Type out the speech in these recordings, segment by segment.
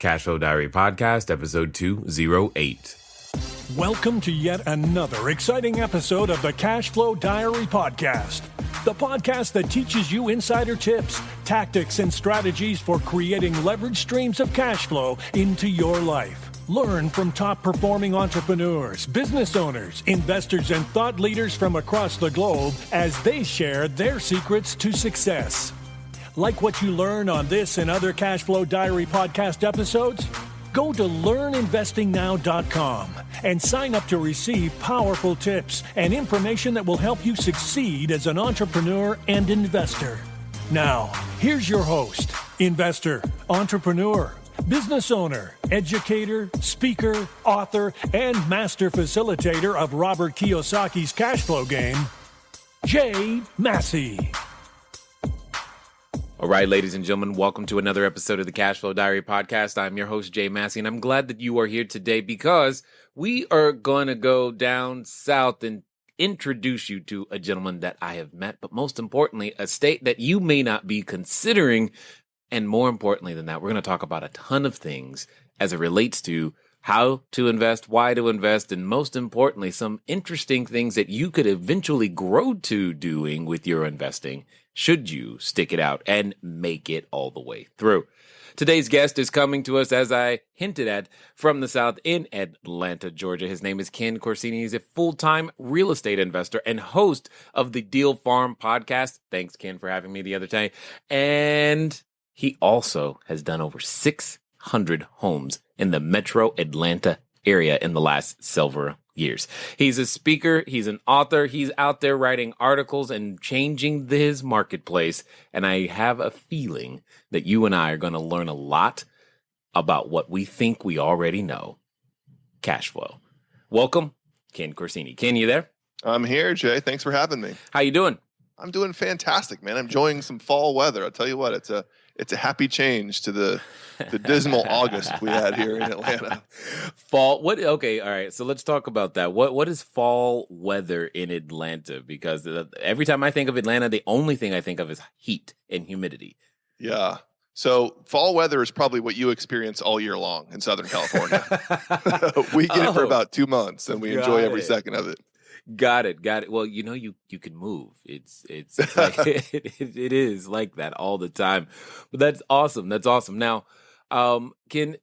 Cashflow Diary Podcast, episode 208. Welcome to yet another exciting episode of the Cashflow Diary Podcast, the podcast that teaches you insider tips, tactics, and strategies for creating leverage streams of cash flow into your life. Learn from top-performing entrepreneurs, business owners, investors, and thought leaders from across the globe as they share their secrets to success. Like what you learn on this and other Cashflow Diary podcast episodes? Go to learninvestingnow.com and sign up to receive powerful tips and information that will help you succeed as an entrepreneur and investor. Now, here's your host, investor, entrepreneur, business owner, educator, speaker, author, and master facilitator of Robert Kiyosaki's cash flow game, Jay Massey. All right, ladies and gentlemen, welcome to another episode of the Cashflow Diary Podcast. I'm your host, Jay Massey, and I'm glad that you are here today because we are going to go down south and introduce you to a gentleman that I have met, but most importantly, a state that you may not be considering. And more importantly than that, we're going to talk about a ton of things as it relates to how to invest, why to invest, and most importantly, some interesting things that you could eventually grow to doing with your investing should you stick it out and make it all the way through. Today's guest is coming to us, as I hinted at, from the South in Atlanta, Georgia. His name is Ken Corsini. He's a full-time real estate investor and host of the Deal Farm podcast. Thanks, Ken, for having me the other day. And he also has done over 600 homes in the metro Atlanta area in the last several years. He's a speaker. He's an author. He's out there writing articles and changing his marketplace. And I have a feeling that you and I are going to learn a lot about what we think we already know, cash flow. Welcome, Ken Corsini. Ken, you there? I'm here, Jay. Thanks for having me. How you doing? I'm doing fantastic, man. I'm enjoying some fall weather. I'll tell you what, it's a happy change to the dismal August we had here in Atlanta. Fall. What? Okay. All right. So let's talk about that. What is fall weather in Atlanta? Because every time I think of Atlanta, the only thing I think of is heat and humidity. Yeah. So fall weather is probably what you experience all year long in Southern California. We get it for about 2 months and we enjoy every second of it. Got it. Well, you know, you can move. It's like, it is like that all the time. But that's awesome. Now, Ken,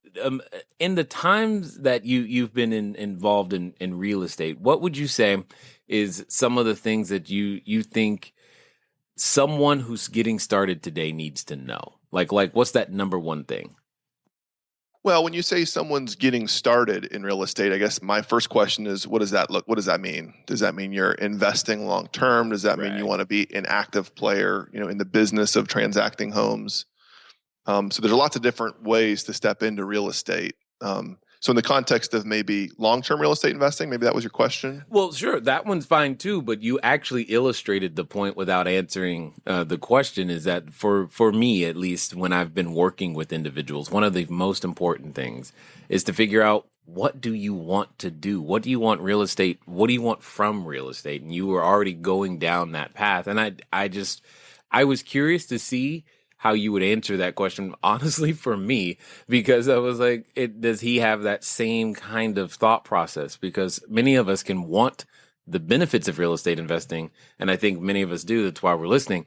in the times that you've been involved in real estate, what would you say is some of the things that you think someone who's getting started today needs to know? Like what's that number one thing? Well, when you say someone's getting started in real estate, I guess my first question is, what does that look? What does that mean? Does that mean you're investing long term? Does that mean you want to be an active player, in the business of transacting homes? So there's lots of different ways to step into real estate. So in the context of maybe long-term real estate investing, maybe that was your question? Well, sure. That one's fine too, but you actually illustrated the point without answering the question. Is that for me, at least, when I've been working with individuals, one of the most important things is to figure out, what do you want to do? What do you want real estate? What do you want from real estate? And you were already going down that path. And I was curious to see how you would answer that question, honestly, for me, because I was like, does he have that same kind of thought process? Because many of us can want the benefits of real estate investing, and I think many of us do. That's why we're listening,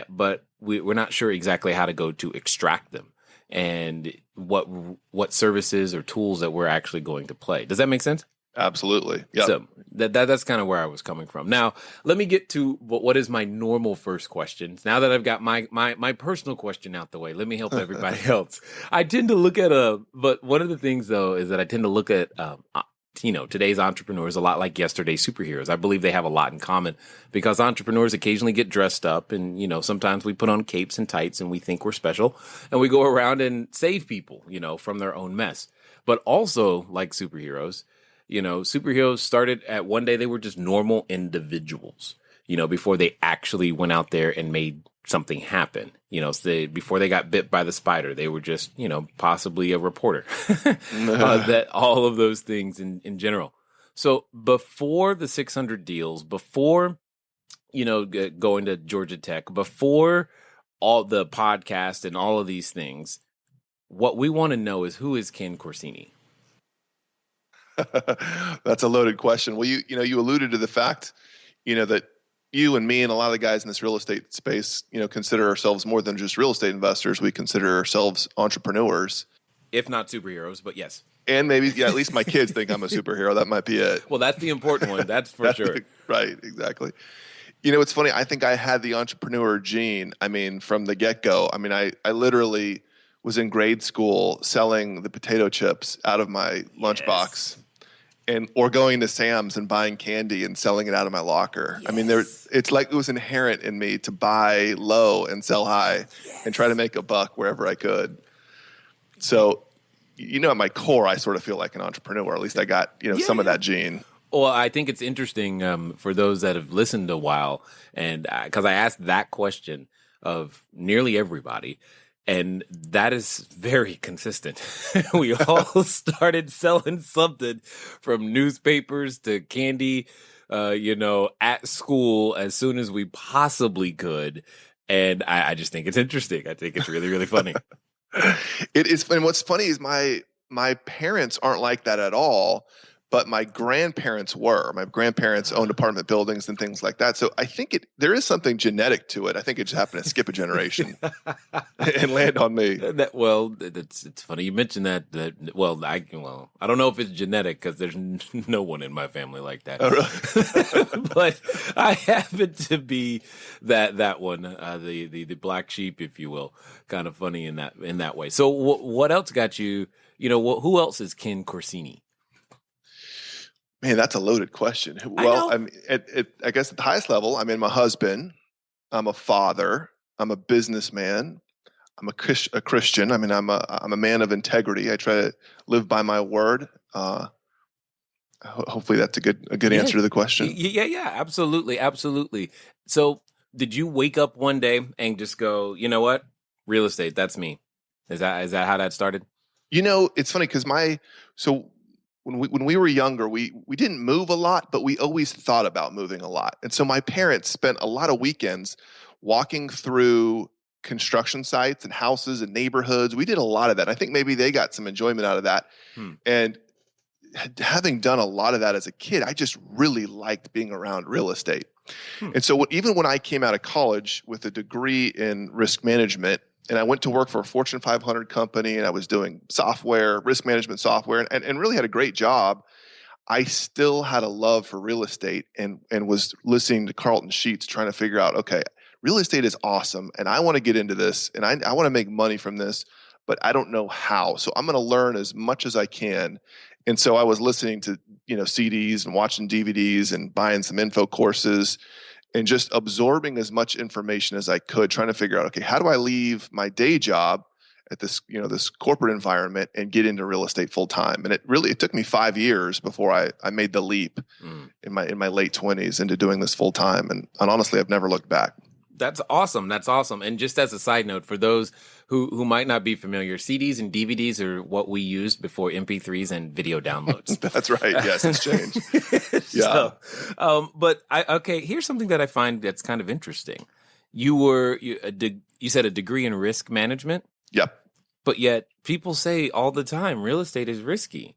but we're not sure exactly how to go to extract them and what services or tools that we're actually going to play. Does that make sense? Absolutely. Yeah. So that's kind of where I was coming from. Now, let me get to what is my normal first question. Now that I've got my personal question out the way, let me help everybody else. I tend to look at but one of the things though is that I tend to look at today's entrepreneurs a lot like yesterday's superheroes. I believe they have a lot in common because entrepreneurs occasionally get dressed up and, sometimes we put on capes and tights and we think we're special and we go around and save people, from their own mess. But also like superheroes, superheroes started at one day, they were just normal individuals, before they actually went out there and made something happen. Before they got bit by the spider, they were just, possibly a reporter. That all of those things in general. So before the 600 deals, before, going to Georgia Tech, before all the podcast and all of these things, what we want to know is, who is Ken Corsini? That's a loaded question. Well, you alluded to the fact, that you and me and a lot of the guys in this real estate space, consider ourselves more than just real estate investors. We consider ourselves entrepreneurs. If not superheroes, but yes. And maybe, at least my kids think I'm a superhero. That might be it. Well, that's the important one. That's for sure. Right, exactly. It's funny. I think I had the entrepreneur gene. From the get-go. I literally was in grade school selling the potato chips out of my lunchbox, or going to Sam's and buying candy and selling it out of my locker. Yes. It's like it was inherent in me to buy low and sell high, and try to make a buck wherever I could. So, at my core, I sort of feel like an entrepreneur. At least I got, some of that gene. Well, I think it's interesting for those that have listened a while, and because I asked that question of nearly everybody, and that is very consistent. We all started selling something, from newspapers to candy, at school as soon as we possibly could. And I just think it's interesting. I think it's really, really funny. It is. And what's funny is my parents aren't like that at all. But my grandparents were. My grandparents owned apartment buildings and things like that. So I think there is something genetic to it. I think it just happened to skip a generation and land on me. It's funny you mentioned that. I don't know if it's genetic, because there's no one in my family like that. Oh, really? But I happen to be that one, the black sheep, if you will. Kind of funny in that way. So what else got you? Who else is Ken Corsini? Man, that's a loaded question. Well, I guess at the highest level, I'm a husband, I'm a father, I'm a businessman, I'm a Christian. I'm a man of integrity. I try to live by my word. Hopefully, that's a good answer to the question. Yeah, absolutely. So, did you wake up one day and just go, you know what, real estate? That's me. Is that how that started? It's funny because when we were younger, we didn't move a lot, but we always thought about moving a lot. And so my parents spent a lot of weekends walking through construction sites and houses and neighborhoods. We did a lot of that. I think maybe they got some enjoyment out of that. And having done a lot of that as a kid, I just really liked being around real estate. And so even when I came out of college with a degree in risk management, and I went to work for a Fortune 500 company, and I was doing software, risk management software, and really had a great job, I still had a love for real estate and was listening to Carlton Sheets, trying to figure out, okay, real estate is awesome, and I want to get into this, and I want to make money from this, but I don't know how. So I'm going to learn as much as I can. And so I was listening to CDs and watching DVDs and buying some info courses, and just absorbing as much information as I could, trying to figure out, okay, how do I leave my day job at this, this corporate environment and get into real estate full time? And it took me 5 years before I made the leap in my late 20s into doing this full time. And honestly, I've never looked back. That's awesome. And just as a side note, for those who might not be familiar, CDs and DVDs are what we used before MP3s and video downloads. That's right. Yes, it's changed. Yeah. So, here's something that I find that's kind of interesting. You said a degree in risk management? Yep. But yet people say all the time, real estate is risky.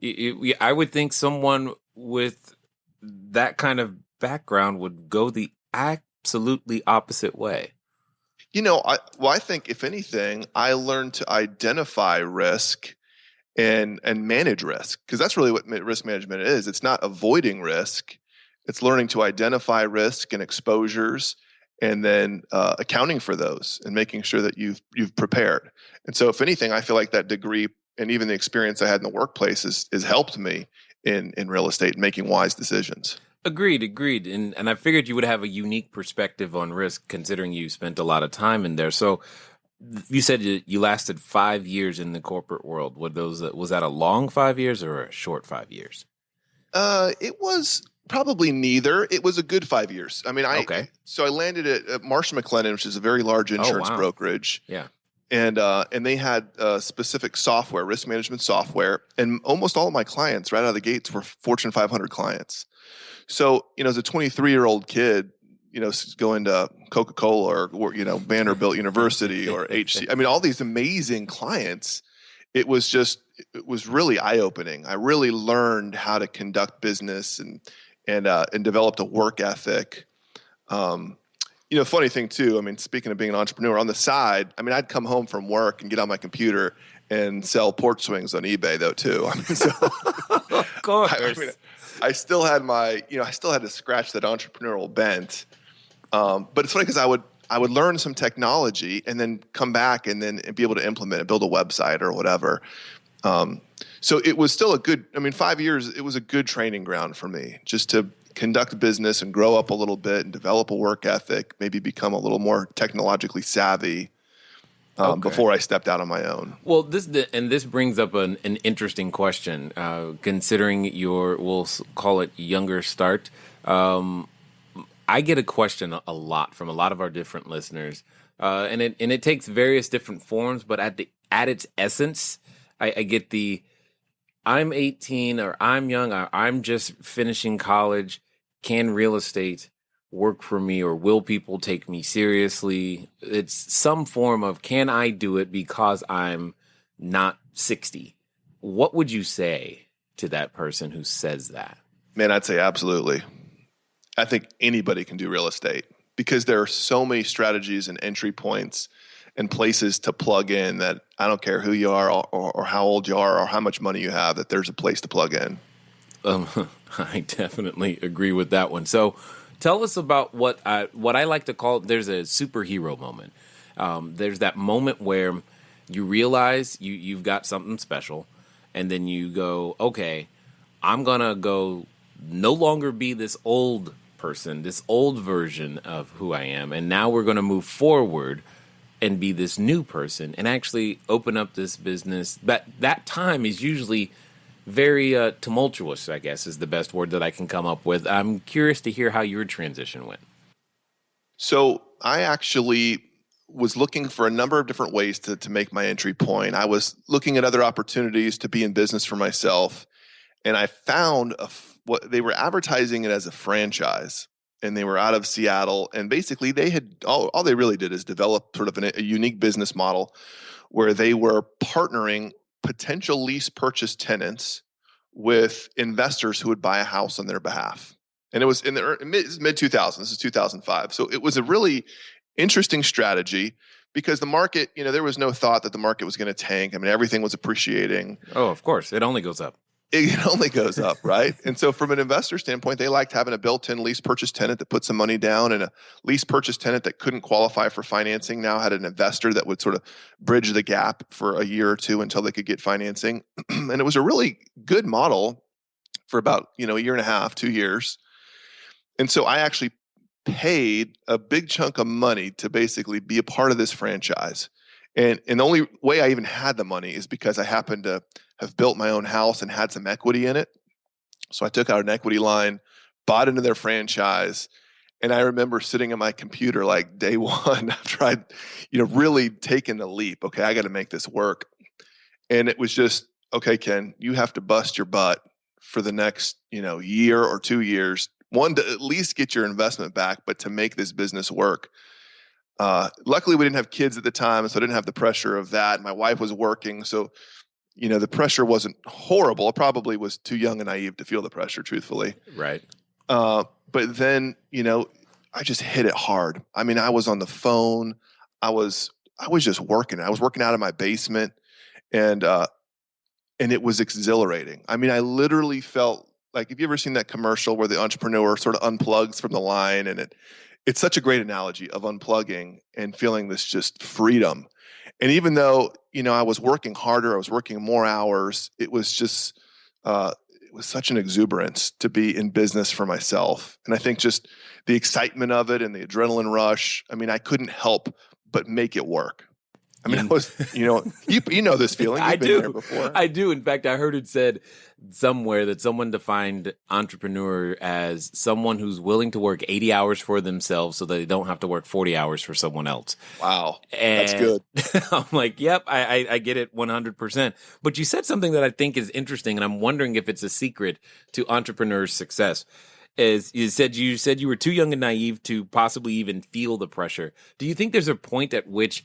I would think someone with that kind of background would go the absolutely opposite way. I think if anything, I learned to identify risk and manage risk, because that's really what risk management is. It's not avoiding risk. It's learning to identify risk and exposures, and then accounting for those and making sure that you've prepared. And so if anything, I feel like that degree and even the experience I had in the workplace has helped me in real estate and making wise decisions. Agreed. And I figured you would have a unique perspective on risk, considering you spent a lot of time in there. So you said you lasted 5 years in the corporate world. Was that a long 5 years or a short 5 years? It was probably neither. It was a good 5 years. So I landed at Marsh & McLennan, which is a very large insurance brokerage. Yeah. And they had specific software, risk management software. And almost all of my clients right out of the gates were Fortune 500 clients. So, as a 23-year-old kid, going to Coca-Cola or Vanderbilt University or HC. I mean, all these amazing clients. It was really eye-opening. I really learned how to conduct business and developed a work ethic. Funny thing too, I mean, speaking of being an entrepreneur on the side, I mean, I'd come home from work and get on my computer and sell porch swings on eBay though too. I mean, so of course. I still had I still had to scratch that entrepreneurial bent. But it's funny because I would learn some technology and then come back and then be able to implement it, build a website or whatever. So it was still 5 years, it was a good training ground for me just to conduct business and grow up a little bit and develop a work ethic, maybe become a little more technologically savvy before I stepped out on my own. Well, this brings up an interesting question, considering your, we'll call it younger start. I get a question a lot from a lot of our different listeners, and it takes various different forms, but at its essence, I get I'm 18 or I'm young or I'm just finishing college. Can real estate work for me, or will people take me seriously? It's some form of, can I do it because I'm not 60? What would you say to that person who says that? Man, I'd say absolutely. I think anybody can do real estate because there are so many strategies and entry points and places to plug in that I don't care who you are or how old you are or how much money you have, that there's a place to plug in. I definitely agree with that one. So tell us about what I like to call, there's a superhero moment. There's that moment where you realize you've got something special, and then you go, okay, I'm going to go no longer be this old person, this old version of who I am, and now we're going to move forward and be this new person and actually open up this business. That time is usually very tumultuous, I guess, is the best word that I can come up with. I'm curious to hear how your transition went. So I actually was looking for a number of different ways to make my entry point. I was looking at other opportunities to be in business for myself, and I found what they were advertising it as a franchise. And they were out of Seattle, and basically they had all they really did is develop sort of a unique business model where they were partnering potential lease purchase tenants with investors who would buy a house on their behalf. And it was in the mid 2000s. This is 2005. So it was a really interesting strategy because the market, there was no thought that the market was going to tank. I mean, everything was appreciating. Oh, of course. It only goes up. It only goes up, right? And so from an investor standpoint, they liked having a built-in lease purchase tenant that put some money down, and a lease purchase tenant that couldn't qualify for financing now had an investor that would sort of bridge the gap for a year or two until they could get financing. And it was a really good model for about, a year and a half, 2 years. And so I actually paid a big chunk of money to basically be a part of this franchise. And the only way I even had the money is because I happened to have built my own house and had some equity in it. So I took out an equity line, bought into their franchise. And I remember sitting at my computer like day one after I'd, really taken the leap. Okay, I got to make this work. And it was just, okay, Ken, you have to bust your butt for the next, year or 2 years. One, to at least get your investment back, but to make this business work. Luckily, we didn't have kids at the time, so I didn't have the pressure of that. My wife was working, so the pressure wasn't horrible. I probably was too young and naive to feel the pressure, truthfully. Right. But then, I just hit it hard. I mean, I was on the phone. I was just working. I was working out of my basement, and it was exhilarating. I mean, I literally felt like, have you ever seen that commercial where the entrepreneur sort of unplugs from the line, and it's such a great analogy of unplugging and feeling this just freedom. And even though, I was working harder, I was working more hours, it was just, it was such an exuberance to be in business for myself. And I think just the excitement of it and the adrenaline rush, I mean, I couldn't help but make it work. I mean, I was, you know this feeling. You've been there before. I do. In fact, I heard it said somewhere that someone defined entrepreneur as someone who's willing to work 80 hours for themselves so that they don't have to work 40 hours for someone else. Wow. And that's good. I'm like, yep, I get it 100%. But you said something that I think is interesting, and I'm wondering if it's a secret to entrepreneurs' success. As you said you were too young and naive to possibly even feel the pressure. Do you think there's a point at which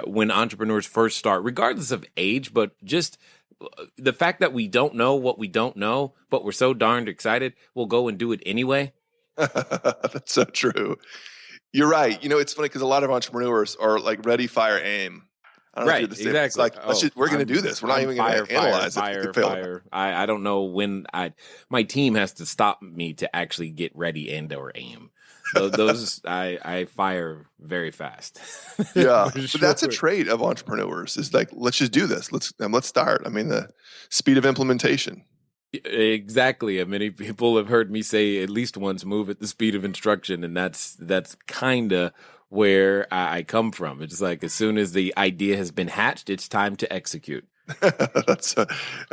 when entrepreneurs first start, regardless of age, but just the fact that we don't know what we don't know, but we're so darned excited, we'll go and do it anyway? That's so true. You're right. It's funny because a lot of entrepreneurs are like ready, fire, aim. I don't know if you're the same. Exactly. It's like, we're going to do this. We're not even going to analyze it. Fire. I don't know when my team has to stop me to actually get ready and or aim. Those I fire very fast. Yeah, but that's a trait of entrepreneurs. Is like, let's just do this. Let's start. I mean, the speed of implementation. Exactly. Many people have heard me say at least once, move at the speed of instruction, and that's kind of where I come from. It's like as soon as the idea has been hatched, it's time to execute. That's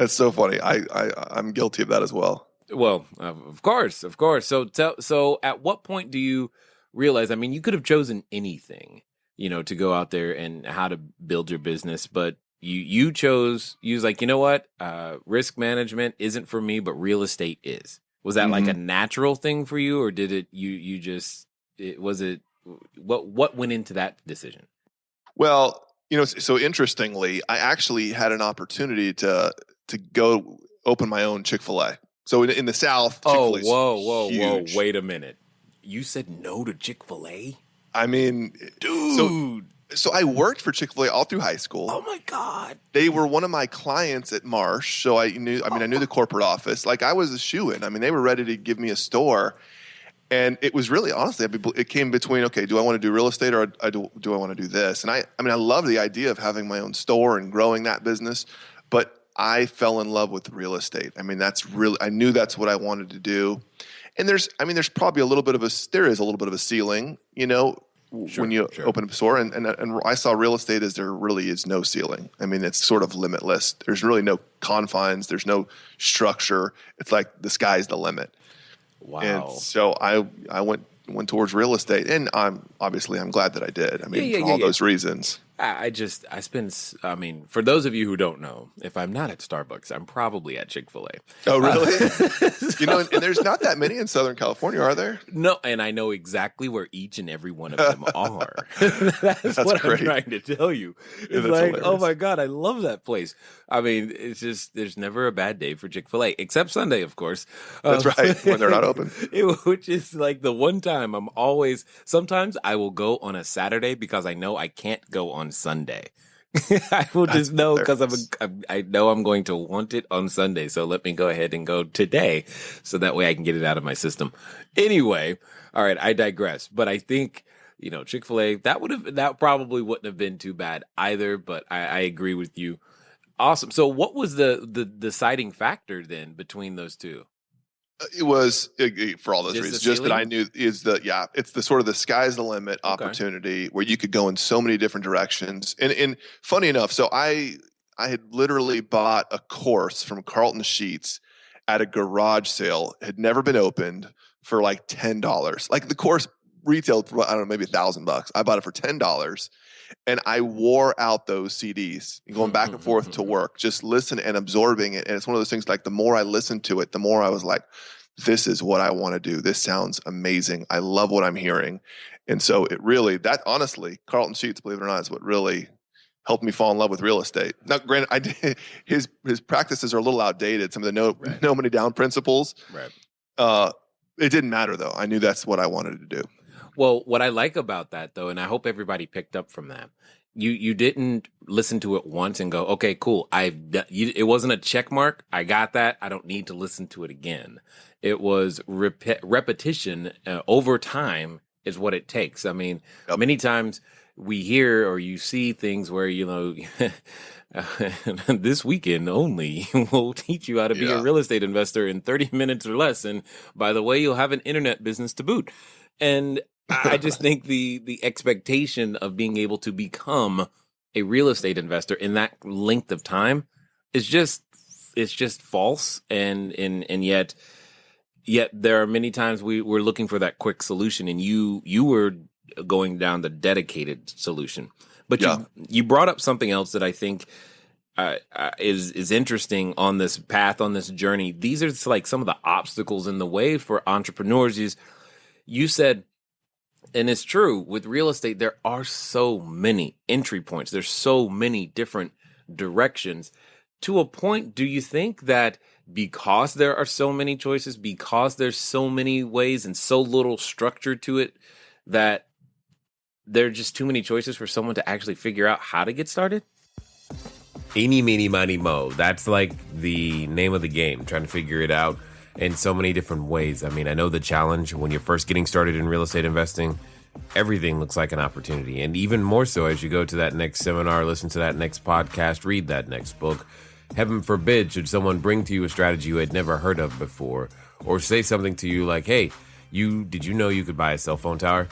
so funny. I'm guilty of that as well. Well, of course. So at what point do you realize? I mean, you could have chosen anything, to go out there and how to build your business, but you chose. You was like, you know what? Risk management isn't for me, but real estate is. Was that like a natural thing for you, or did it? Was it? What went into that decision? Well, so interestingly, I actually had an opportunity to go open my own Chick-fil-A. So in the South, Chick-fil-A is huge. Wait a minute. You said no to Chick-fil-A? I mean, dude. So I worked for Chick-fil-A all through high school. Oh my God. They were one of my clients at Marsh. So I knew the corporate office. Like I was a shoo-in. I mean, they were ready to give me a store. And it was really, honestly, it came between, okay, do I want to do real estate or do I want to do this? And I love the idea of having my own store and growing that business, but I fell in love with real estate. I mean, I knew that's what I wanted to do. And there's probably a little bit of a ceiling, when you open a store. And I saw real estate as there really is no ceiling. I mean, it's sort of limitless. There's really no confines. There's no structure. It's like the sky's the limit. Wow. And so I went towards real estate, and I'm glad that I did. I mean, for all those reasons. I mean, for those of you who don't know, if I'm not at Starbucks, I'm probably at Chick-fil-A. Oh, really? And there's not that many in Southern California, are there? No, and I know exactly where each and every one of them are. That's what great. I'm trying to tell you. It's like, hilarious. Oh my God, I love that place. I mean, it's just, there's never a bad day for Chick-fil-A, except Sunday, of course. That's right, when they're not open. Which is like the one time sometimes I will go on a Saturday because I know I can't go on Sunday. I will just know because I know I'm going to want it on Sunday. So let me go ahead and go today so that way I can get it out of my system. Anyway, all right, I digress. But I think, Chick-fil-A, that probably wouldn't have been too bad either, but I agree with you. Awesome. So what was the deciding factor then between those two? It was for all those reasons. Just that I knew it's the sort of the sky's the limit opportunity where you could go in so many different directions. And funny enough, so I had literally bought a course from Carlton Sheets at a garage sale, had never been opened, for like $10. Like the course retailed for, I don't know, maybe $1,000. I bought it for $10. And I wore out those CDs, going back and forth to work, just listening and absorbing it. And it's one of those things, like the more I listened to it, the more I was like, this is what I want to do. This sounds amazing. I love what I'm hearing. And so honestly, Carlton Sheets, believe it or not, is what really helped me fall in love with real estate. Now, granted, his practices are a little outdated. Some of the no money down principles. Right. It didn't matter though. I knew that's what I wanted to do. Well, what I like about that, though, and I hope everybody picked up from that, you didn't listen to it once and go, okay, cool. It wasn't a check mark. I got that. I don't need to listen to it again. It was repetition over time is what it takes. I mean, many times we hear or you see things where, this weekend only will teach you how to be a real estate investor in 30 minutes or less. And by the way, you'll have an internet business to boot. And I just think the expectation of being able to become a real estate investor in that length of time is just false. And yet there are many times we're looking for that quick solution, and you were going down the dedicated solution. But you brought up something else that I think is interesting on this path, on this journey. These are like some of the obstacles in the way for entrepreneurs. Is you said, and it's true with real estate, there are so many entry points. There's so many different directions. To a point, do you think that because there are so many choices, because there's so many ways and so little structure to it, that there are just too many choices for someone to actually figure out how to get started? Eeny, meeny, miny, mo. That's like the name of the game, trying to figure it out in so many different ways. I mean, I know the challenge when you're first getting started in real estate investing, everything looks like an opportunity. And even more so as you go to that next seminar, listen to that next podcast, read that next book. Heaven forbid, should someone bring to you a strategy you had never heard of before, or say something to you like, hey, did you know you could buy a cell phone tower?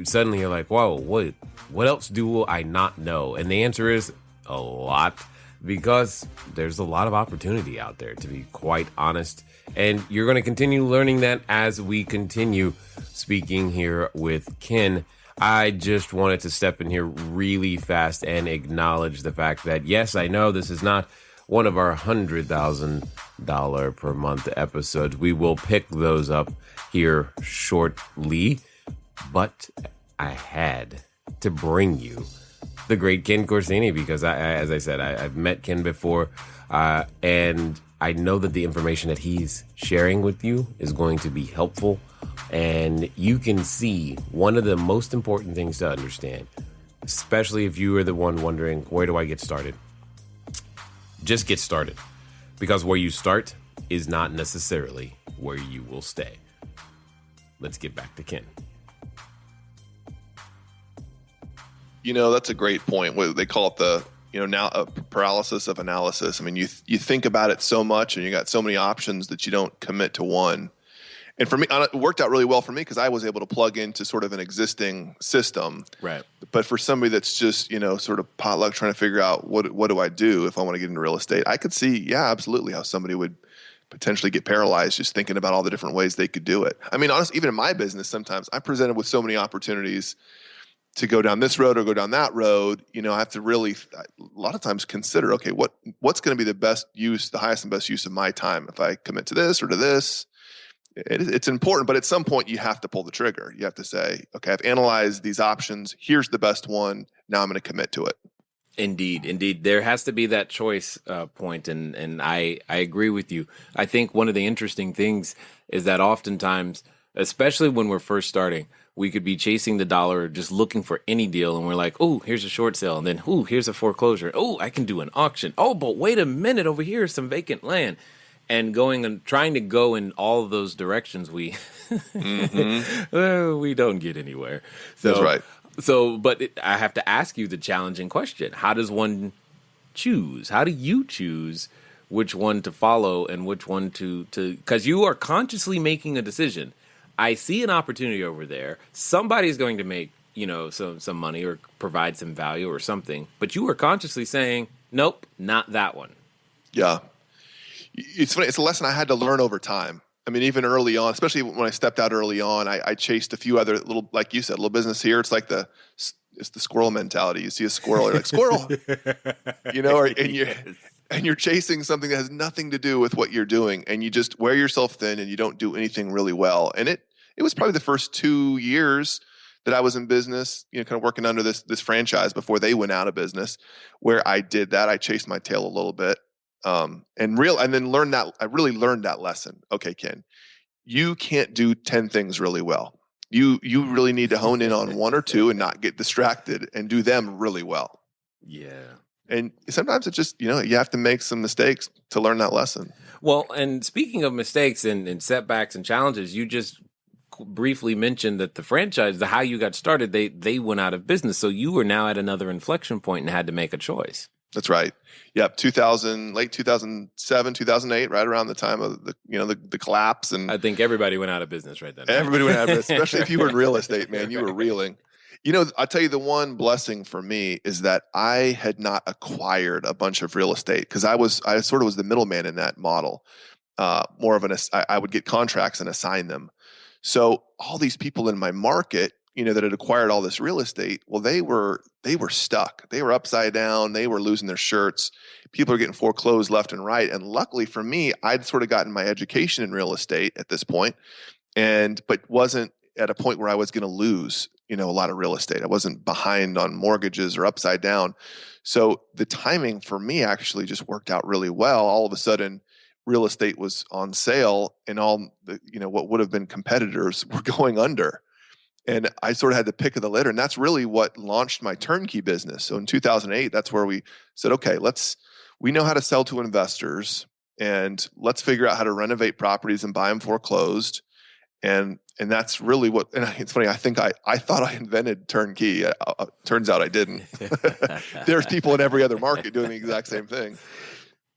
Suddenly you're like, whoa, what else do I not know? And the answer is a lot, because there's a lot of opportunity out there, to be quite honest. And you're going to continue learning that as we continue speaking here with Ken. I just wanted to step in here really fast and acknowledge the fact that, yes, I know this is not one of our $100,000 per month episodes. We will pick those up here shortly, but I had to bring you the great Ken Corsini, because as I said, I've met Ken before, and I know that the information that he's sharing with you is going to be helpful. And you can see one of the most important things to understand, especially if you are the one wondering, where do I get started? Just get started, because where you start is not necessarily where you will stay. Let's get back to Ken. That's a great point. What they call it, the now a paralysis of analysis. I mean, you think about it so much, and you got so many options that you don't commit to one. And for me, it worked out really well for me because I was able to plug into sort of an existing system. Right. But for somebody that's just sort of potluck trying to figure out what do I do if I want to get into real estate, I could see, absolutely, how somebody would potentially get paralyzed just thinking about all the different ways they could do it. I mean, honestly, even in my business, sometimes I'm presented with so many opportunities to go down this road or go down that road. I have to really, a lot of times, consider, okay, what's going to be the highest and best use of my time if I commit to this or to this. It's important, but at some point you have to pull the trigger. You have to say, okay, I've analyzed these options. Here's the best one. Now I'm going to commit to it. Indeed. There has to be that choice point, and I agree with you. I think one of the interesting things is that oftentimes, especially when we're first starting, we could be chasing the dollar, just looking for any deal, and we're like, oh, here's a short sale, and then, oh, here's a foreclosure. Oh, I can do an auction. Oh, but wait a minute, over here is some vacant land. And going and trying to go in all of those directions, we we don't get anywhere. So, that's right. But I have to ask you the challenging question: how does one choose? How do you choose which one to follow and which one to? Because you are consciously making a decision. I see an opportunity over there. Somebody's going to make some money or provide some value or something, but you are consciously saying, nope, not that one. Yeah. It's funny. It's a lesson I had to learn over time. I mean, even early on, especially when I stepped out early on, I chased a few other little, like you said, little business here. It's like it's the squirrel mentality. You see a squirrel, you're like, squirrel, and you're chasing something that has nothing to do with what you're doing, and you just wear yourself thin, and you don't do anything really well. And it was probably the first 2 years that I was in business, kind of working under this franchise before they went out of business, where I did that. I chased my tail a little bit. And then learned that. I really learned that lesson. Okay, Ken, you can't do 10 things really well. You really need to hone in on one or two and not get distracted and do them really well. Yeah. And sometimes it's just, you have to make some mistakes to learn that lesson. Well, and speaking of mistakes and setbacks and challenges, you just briefly mentioned that the franchise, how you got started, they went out of business. So you were now at another inflection point and had to make a choice. That's right. Yep. Late 2007, 2008, right around the time of the collapse. And I think everybody went out of business right then. Everybody went out of business, especially if you were in real estate, man, you were reeling. I'll tell you, the one blessing for me is that I had not acquired a bunch of real estate, because I sort of was the middleman in that model. More of I would get contracts and assign them. So all these people in my market, that had acquired all this real estate, well, they were stuck. They were upside down. They were losing their shirts. People are getting foreclosed left and right. And luckily for me, I'd sort of gotten my education in real estate at this point, but wasn't at a point where I was going to lose, a lot of real estate. I wasn't behind on mortgages or upside down. So the timing for me actually just worked out really well. All of a sudden, real estate was on sale, and all the, what would have been competitors were going under. And I sort of had the pick of the litter. And that's really what launched my turnkey business. So in 2008, that's where we said, okay, we know how to sell to investors, and let's figure out how to renovate properties and buy them foreclosed. And that's really what, and it's funny, I think I thought I invented turnkey. Turns out I didn't. There's people in every other market doing the exact same thing.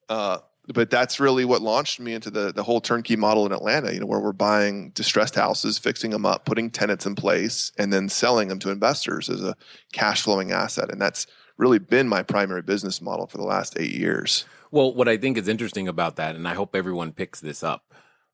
But that's really what launched me into the whole turnkey model in Atlanta, where we're buying distressed houses, fixing them up, putting tenants in place, and then selling them to investors as a cash flowing asset. And that's really been my primary business model for the last 8 years. Well, what I think is interesting about that, and I hope everyone picks this up,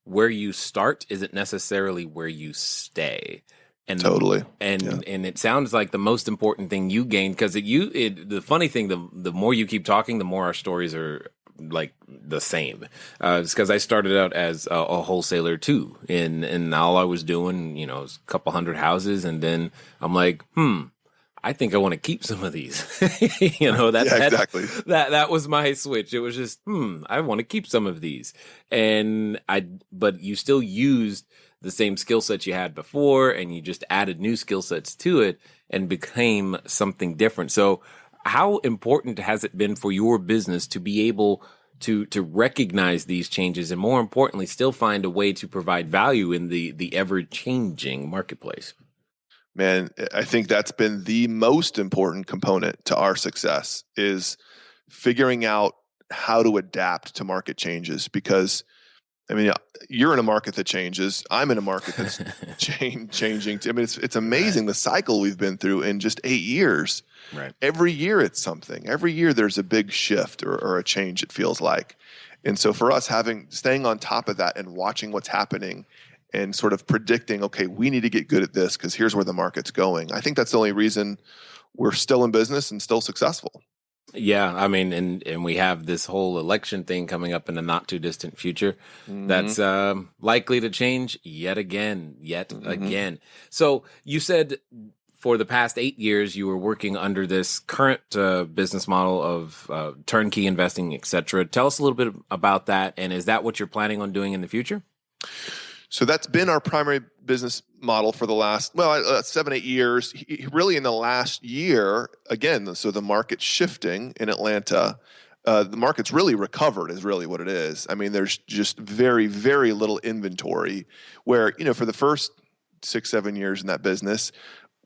where you start isn't necessarily where you stay. And totally. And it sounds like the most important thing you gained, because the funny thing, the more you keep talking, the more our stories are like the same. It's because I started out as a wholesaler too, and all I was doing, was a couple hundred houses, and then I'm like, I think I want to keep some of these. Exactly. That was my switch. It was just, I want to keep some of these, but you still used the same skill sets you had before, and you just added new skill sets to it and became something different. So how important has it been for your business to be able to recognize these changes, and more importantly, still find a way to provide value in the ever-changing marketplace? Man, I think that's been the most important component to our success, is figuring out how to adapt to market changes. Because you're in a market that changes. I'm in a market that's changing. It's amazing the cycle we've been through in just 8 years. Right. Every year it's something. Every year there's a big shift or a change, it feels like. And so for us, staying on top of that and watching what's happening and sort of predicting, okay, we need to get good at this because here's where the market's going. I think that's the only reason we're still in business and still successful. Yeah, and we have this whole election thing coming up in the not too distant future. Mm-hmm. That's likely to change yet again. So you said for the past 8 years, you were working under this current business model of turnkey investing, et cetera. Tell us a little bit about that. And is that what you're planning on doing in the future? So that's been our primary business model for the last, 7-8 years. Really in the last year, again, so the market's shifting in Atlanta. The market's really recovered is really what it is. There's just very, very little inventory where, for the first 6-7 years in that business,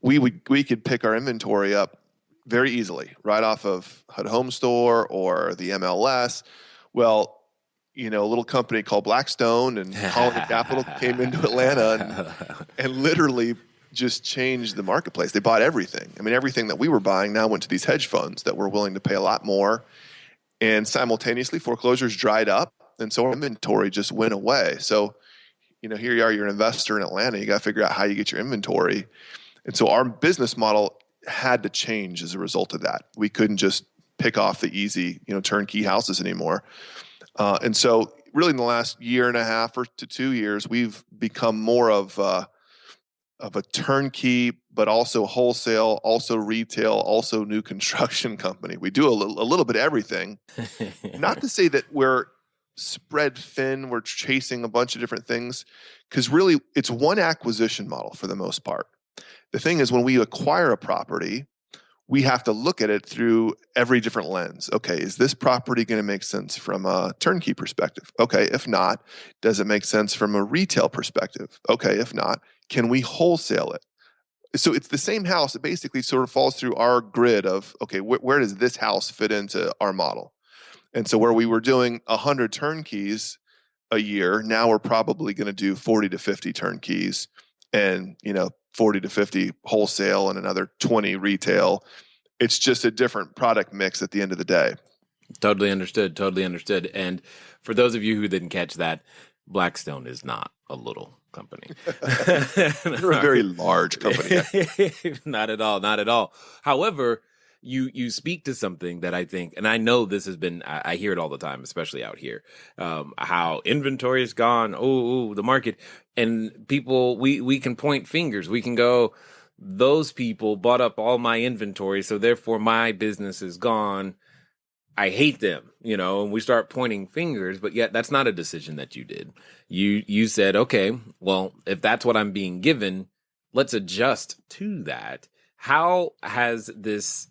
we could pick our inventory up very easily right off of HUD Home Store or the MLS. Well, a little company called Blackstone and Colony Capital came into Atlanta and literally just changed the marketplace. They bought everything. Everything that we were buying now went to these hedge funds that were willing to pay a lot more. And simultaneously, foreclosures dried up. And so our inventory just went away. So, here you are, you're an investor in Atlanta. You got to figure out how you get your inventory. And so our business model had to change as a result of that. We couldn't just pick off the easy, turnkey houses anymore. And so really in the last year and a half or to 2 years, we've become more of a turnkey, but also wholesale, also retail, also new construction company. We do a little bit of everything. Not to say that we're spread thin, we're chasing a bunch of different things, because really it's one acquisition model for the most part. The thing is, when we acquire a property, we have to look at it through every different lens. Okay, is this property going to make sense from a turnkey perspective? Okay, if not, does it make sense from a retail perspective? Okay, if not, can we wholesale it? So it's the same house. It basically sort of falls through our grid of, okay, where does this house fit into our model? And so where we were doing 100 turnkeys a year, now we're probably going to do 40 to 50 turnkeys and, 40 to 50 wholesale and another 20 retail. It's just a different product mix at the end of the day. Totally understood. And for those of you who didn't catch that, Blackstone is not a little company. You're a very large company. Not at all. Not at all. However, you speak to something that I think, and I know this has been, I hear it all the time, especially out here, how inventory is gone. Oh, the market. And people, we can point fingers. We can go, those people bought up all my inventory, so therefore my business is gone. I hate them, and we start pointing fingers, but yet that's not a decision that you did. You said, okay, well, if that's what I'm being given, let's adjust to that. How has this,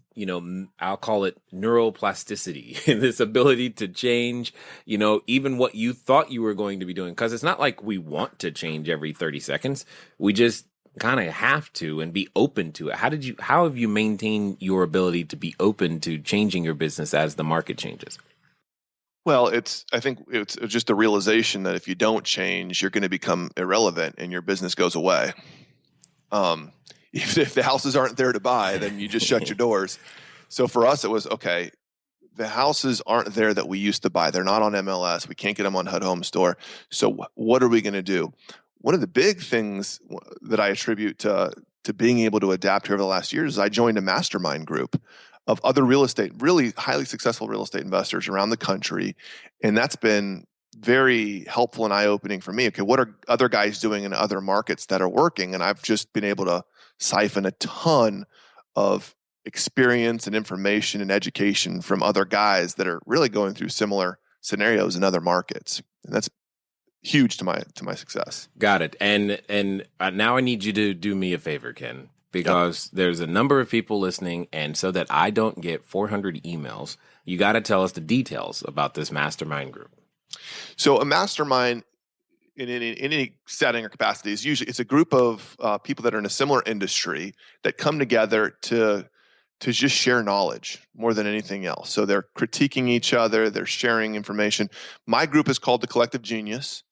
I'll call it neuroplasticity, this ability to change, even what you thought you were going to be doing? Because it's not like we want to change every 30 seconds. We just kind of have to and be open to it. How have you maintained your ability to be open to changing your business as the market changes? Well, I think it's just the realization that if you don't change, you're going to become irrelevant and your business goes away. If the houses aren't there to buy, then you just shut your doors. So for us, it was, okay, the houses aren't there that we used to buy. They're not on MLS. We can't get them on HUD Home Store. So what are we going to do? One of the big things that I attribute to being able to adapt here over the last years is I joined a mastermind group of other really highly successful real estate investors around the country. And that's been very helpful and eye-opening for me. Okay, what are other guys doing in other markets that are working? And I've just been able to siphon a ton of experience and information and education from other guys that are really going through similar scenarios in other markets. And that's huge to my success. Got it. And now I need you to do me a favor, Ken, because there's a number of people listening, and so that I don't get 400 emails, you got to tell us the details about this mastermind group. So a mastermind in any setting or capacity is usually, it's a group of people that are in a similar industry that come together to just share knowledge more than anything else. So they're critiquing each other, they're sharing information. My group is called the Collective Genius.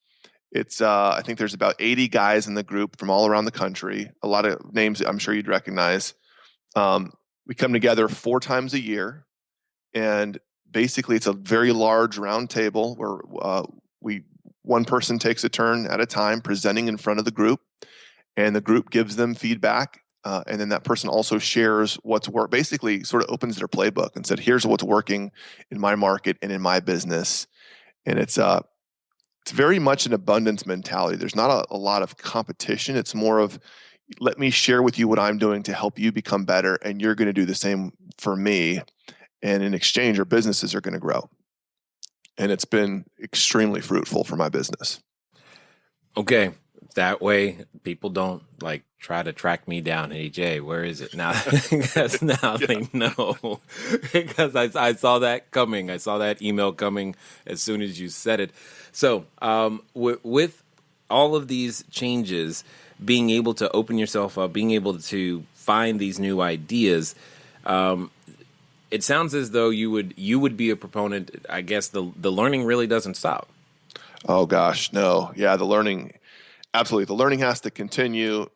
It's I think there's about 80 guys in the group from all around the country. A lot of names I'm sure you'd recognize. We come together 4 times a year, and basically it's a very large round table where one person takes a turn at a time presenting in front of the group, and the group gives them feedback. And then that person also shares what's work. Basically, sort of opens their playbook and said, "Here's what's working in my market and in my business." And it's very much an abundance mentality. There's not a lot of competition. It's more of, let me share with you what I'm doing to help you become better, and you're going to do the same for me. And in exchange, our businesses are going to grow. And it's been extremely fruitful for my business. Okay. That way people don't try to track me down. Hey, Jay, where is it now? Because now they know, because I saw that coming. I saw that email coming as soon as you said it. So with all of these changes, being able to open yourself up, being able to find these new ideas, it sounds as though you would be a proponent. I guess the learning really doesn't stop. Oh gosh, no. Yeah, the learning. Absolutely. The learning has to continue,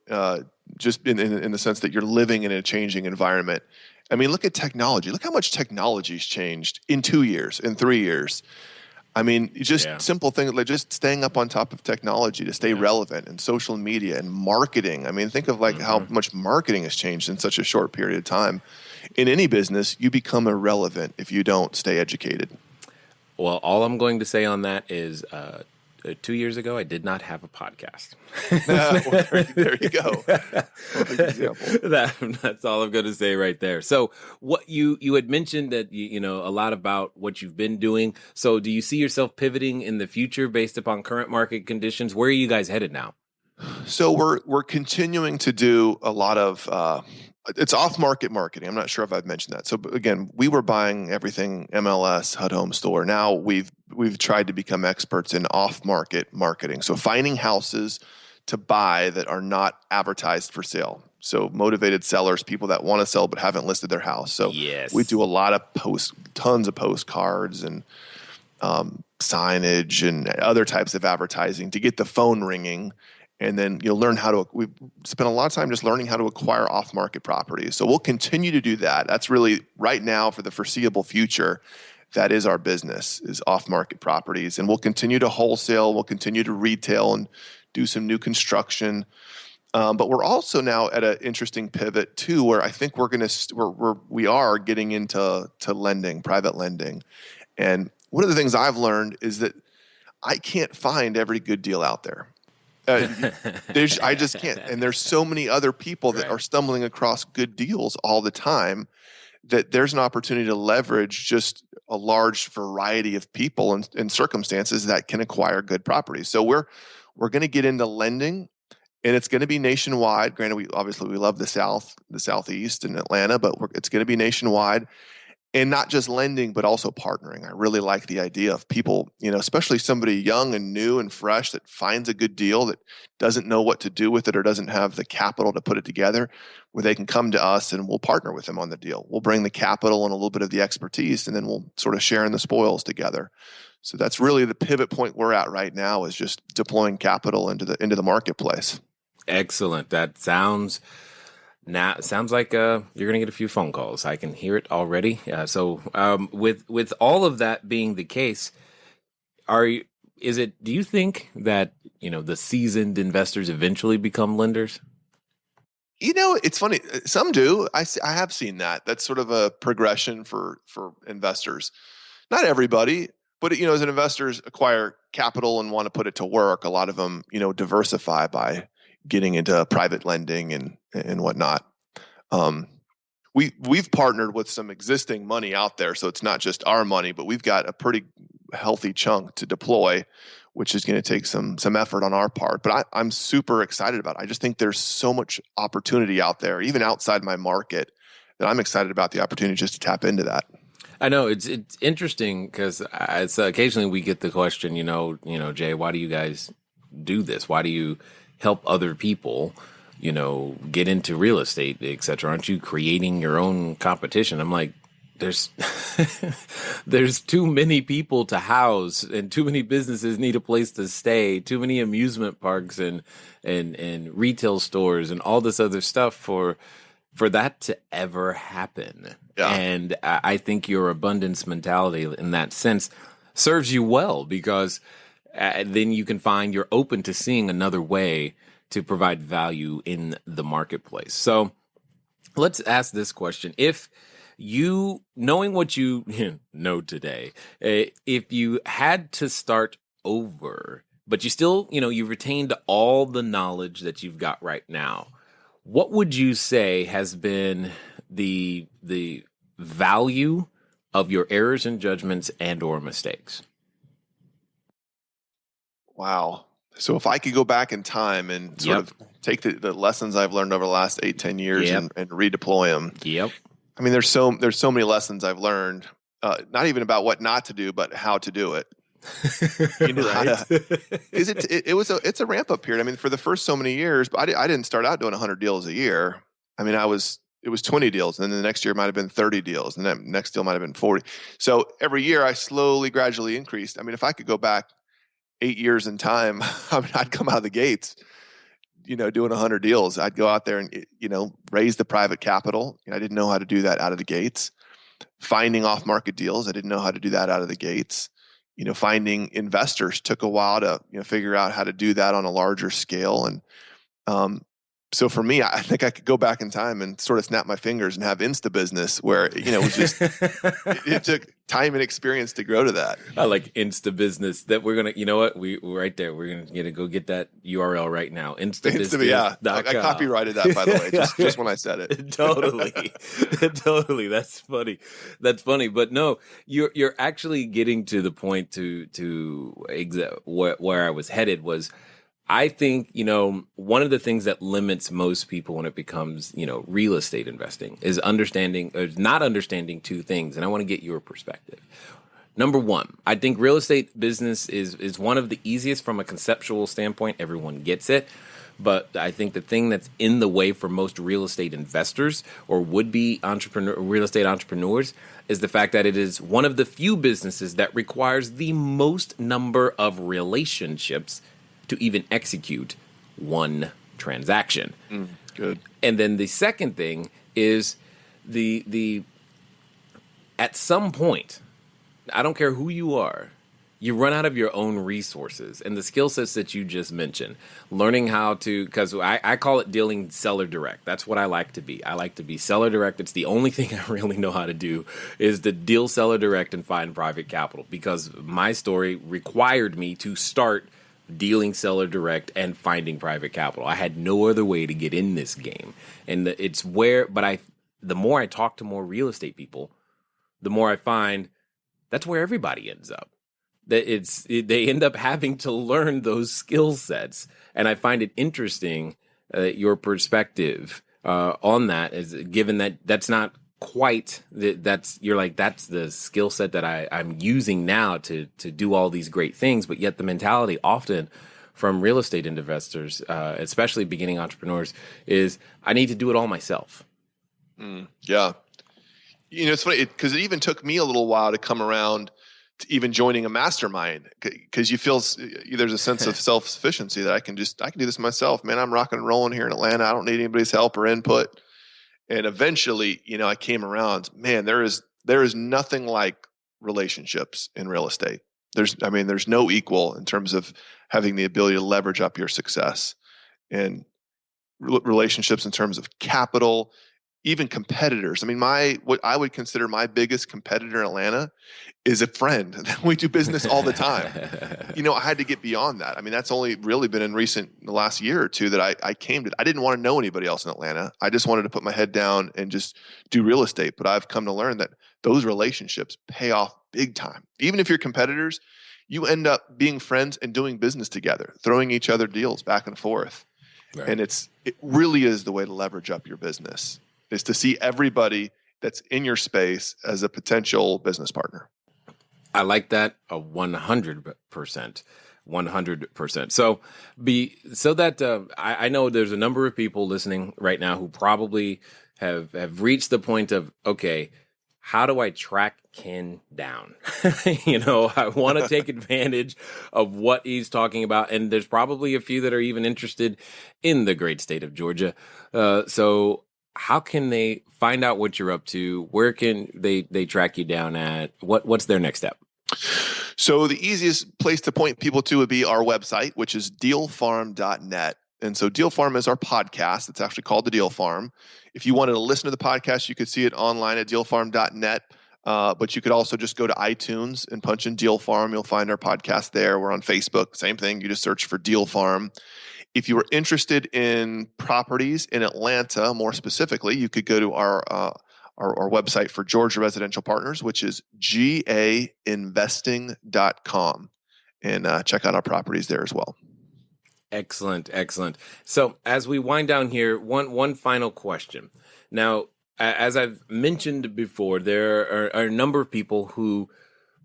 just in the sense that you're living in a changing environment. I mean, look at technology. Look how much technology's changed in 2 years, in 3 years. I mean, just simple things like just staying up on top of technology to stay relevant, and social media and marketing. I mean, think of how much marketing has changed in such a short period of time. In any business, you become irrelevant if you don't stay educated. Well, all I'm going to say on that is 2 years ago, I did not have a podcast. There you go. That's all I'm going to say right there. So what you had mentioned that, a lot about what you've been doing. So do you see yourself pivoting in the future based upon current market conditions? Where are you guys headed now? So we're continuing to do a lot of it's off-market marketing. I'm not sure if I've mentioned that. So again, we were buying everything MLS, HUD Home Store. Now we've tried to become experts in off-market marketing. So finding houses to buy that are not advertised for sale. So motivated sellers, people that want to sell but haven't listed their house. So we do a lot of tons of postcards and signage and other types of advertising to get the phone ringing. And then you'll learn we've spent a lot of time just learning how to acquire off-market properties. So we'll continue to do that. That's really right now for the foreseeable future. that is our business, is off-market properties. And we'll continue to wholesale, we'll continue to retail and do some new construction. But we're also now at an interesting pivot too, where I think we are getting into lending, private lending. And one of the things I've learned is that I can't find every good deal out there. I just can't. And there's so many other people that are stumbling across good deals all the time that there's an opportunity to leverage just a large variety of people and circumstances that can acquire good properties. So we're going to get into lending, and it's going to be nationwide. Granted, we love the South, the Southeast, and Atlanta, but it's going to be nationwide. And not just lending, but also partnering. I really like the idea of people, especially somebody young and new and fresh that finds a good deal that doesn't know what to do with it or doesn't have the capital to put it together, where they can come to us and we'll partner with them on the deal. We'll bring the capital and a little bit of the expertise, and then we'll sort of share in the spoils together. So that's really the pivot point we're at right now, is just deploying capital into the marketplace. Excellent. That sounds like you're going to get a few phone calls. I can hear it already. So with all of that being the case, do you think that, the seasoned investors eventually become lenders? It's funny. Some do. I have seen that. That's sort of a progression for investors. Not everybody, but as investors acquire capital and want to put it to work, a lot of them, diversify by getting into private lending and whatnot. We've partnered with some existing money out there, so it's not just our money, but we've got a pretty healthy chunk to deploy, which is going to take some effort on our part. But I'm super excited about it. I just think there's so much opportunity out there, even outside my market, that I'm excited about the opportunity just to tap into that. I know it's interesting because occasionally we get the question, Jay, why do you guys do this? Why do you help other people, get into real estate, et cetera? Aren't you creating your own competition? I'm like, there's too many people to house, and too many businesses need a place to stay, too many amusement parks and retail stores and all this other stuff for that to ever happen. Yeah. And I think your abundance mentality in that sense serves you well, because then you can find you're open to seeing another way to provide value in the marketplace. So let's ask this question. If you, knowing what you know today, if you had to start over, but you still, you retained all the knowledge that you've got right now, what would you say has been the value of your errors and judgments and or mistakes? Wow. So if I could go back in time and sort of take the lessons I've learned over the last 8-10 years and redeploy them. Yep. I mean, there's so many lessons I've learned, not even about what not to do, but how to do it. It's a ramp up period. I mean, for the first so many years, but I didn't start out doing 100 deals a year. I mean, it was 20 deals, and then the next year might have been 30 deals, and then the next deal might have been 40. So every year I gradually increased. I mean, if I could go back 8 years in time, I'd come out of the gates, doing 100 deals. I'd go out there and, raise the private capital. I didn't know how to do that out of the gates. Finding off-market deals, I didn't know how to do that out of the gates. Finding investors took a while to, figure out how to do that on a larger scale. And so for me, I think I could go back in time and sort of snap my fingers and have Insta business where, it was just, it took time and experience to grow to that. I like Insta business that we're going to, we're right there. We're going to go get that URL right now. Instabusiness.com. Yeah. I copyrighted that, by the way, just when I said it. Totally. Totally. That's funny. But no, you're actually getting to the point where I was headed was, I think, one of the things that limits most people when it becomes, real estate investing is not understanding two things. And I want to get your perspective. Number one, I think real estate business is one of the easiest from a conceptual standpoint. Everyone gets it. But I think the thing that's in the way for most real estate investors or would-be real estate entrepreneurs is the fact that it is one of the few businesses that requires the most number of relationships to even execute one transaction. Good. And then the second thing is the at some point, I don't care who you are, you run out of your own resources and the skill sets that you just mentioned. Learning how to, because I call it dealing seller direct. That's what I like to be. I like to be seller direct. It's the only thing I really know how to do is to deal seller direct and find private capital, because my story required me to start dealing seller direct and finding private capital. I had no other way to get in this game. And it's where, but the more I talk to more real estate people, the more I find that's where everybody ends up. That they end up having to learn those skill sets. And I find it interesting your perspective on that, is given that that's not quite that's the skill set that I'm using now to do all these great things, but yet the mentality often from real estate investors, especially beginning entrepreneurs, is I need to do it all myself. Yeah. It's funny because it even took me a little while to come around to even joining a mastermind, because you feel there's a sense of self-sufficiency that I can do this myself, man. I'm rocking and rolling here in Atlanta. I don't need anybody's help or input. And eventually, I came around, man, there is nothing like relationships in real estate. There's no equal in terms of having the ability to leverage up your success, and relationships in terms of capital, even competitors. What I would consider my biggest competitor in Atlanta is a friend. We do business all the time. I had to get beyond that. That's only really been in the last year or two that I came to. I didn't want to know anybody else in Atlanta. I just wanted to put my head down and just do real estate. But I've come to learn that those relationships pay off big time. Even if you're competitors, you end up being friends and doing business together, throwing each other deals back and forth. Right. And it really is the way to leverage up your business, is to see everybody that's in your space as a potential business partner. I like that 100%. 100%. So that I know there's a number of people listening right now who probably have reached the point of, okay, how do I track Ken down? I want to take advantage of what he's talking about. And there's probably a few that are even interested in the great state of Georgia. So how can they find out what you're up to? Where can they track you down at? What's their next step? So the easiest place to point people to would be our website, which is dealfarm.net. And so Deal Farm is our podcast. It's actually called The Deal Farm. If you wanted to listen to the podcast, you could see it online at dealfarm.net. But you could also just go to iTunes and punch in Deal Farm. You'll find our podcast there. We're on Facebook. Same thing. You just search for Deal Farm. If you were interested in properties in Atlanta, more specifically, you could go to our website for Georgia Residential Partners, which is gainvesting.com, and check out our properties there as well. Excellent. So as we wind down here, one final question. Now, as I've mentioned before, there are a number of people who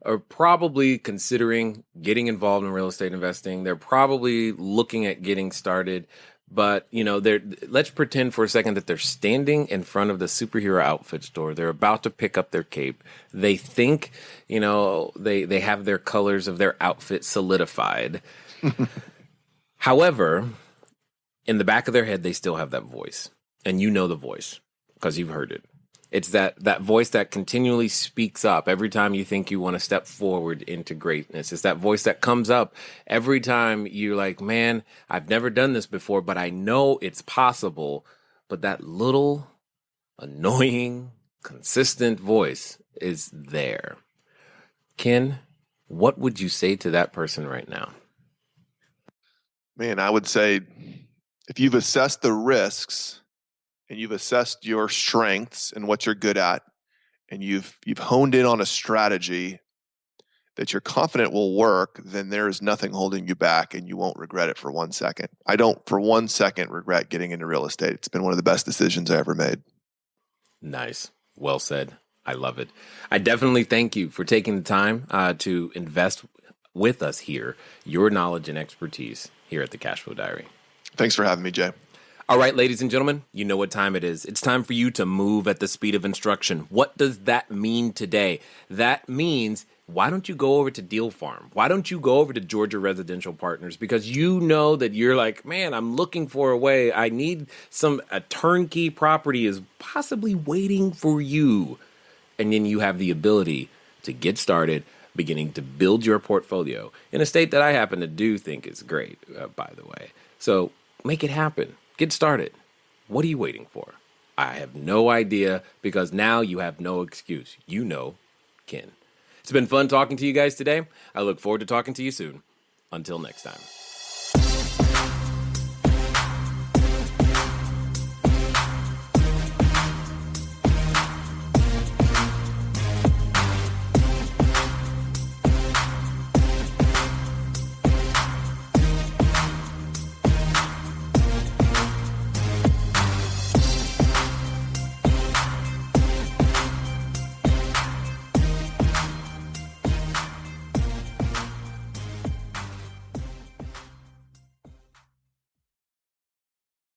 are probably considering getting involved in real estate investing. They're probably looking at getting started, but let's pretend for a second that they're standing in front of the superhero outfit store. They're about to pick up their cape. They think, they have their colors of their outfit solidified. However, in the back of their head, they still have that voice, and the voice because you've heard it. It's that voice that continually speaks up every time you think you want to step forward into greatness. It's that voice that comes up every time you're like, man, I've never done this before, but I know it's possible. But that little annoying, consistent voice is there. Ken, what would you say to that person right now? Man, I would say if you've assessed the risks and you've assessed your strengths and what you're good at, and you've honed in on a strategy that you're confident will work, then there is nothing holding you back, and you won't regret it for 1 second. I don't for 1 second regret getting into real estate. It's been one of the best decisions I ever made. Nice. Well said. I love it. I definitely thank you for taking the time to invest with us here, your knowledge and expertise here at the Cashflow Diary. Thanks for having me, Jay. All right, ladies and gentlemen, you know what time it is. It's time for you to move at the speed of instruction. What does that mean today? That means, why don't you go over to Deal Farm? Why don't you go over to Georgia Residential Partners? Because you know that you're like, man, I'm looking for a way. I need a turnkey property is possibly waiting for you. And then you have the ability to get started, beginning to build your portfolio in a state that I happen to think is great, by the way. So make it happen. Get started. What are you waiting for? I have no idea, because now you have no excuse. You know, Ken. It's been fun talking to you guys today. I look forward to talking to you soon. Until next time.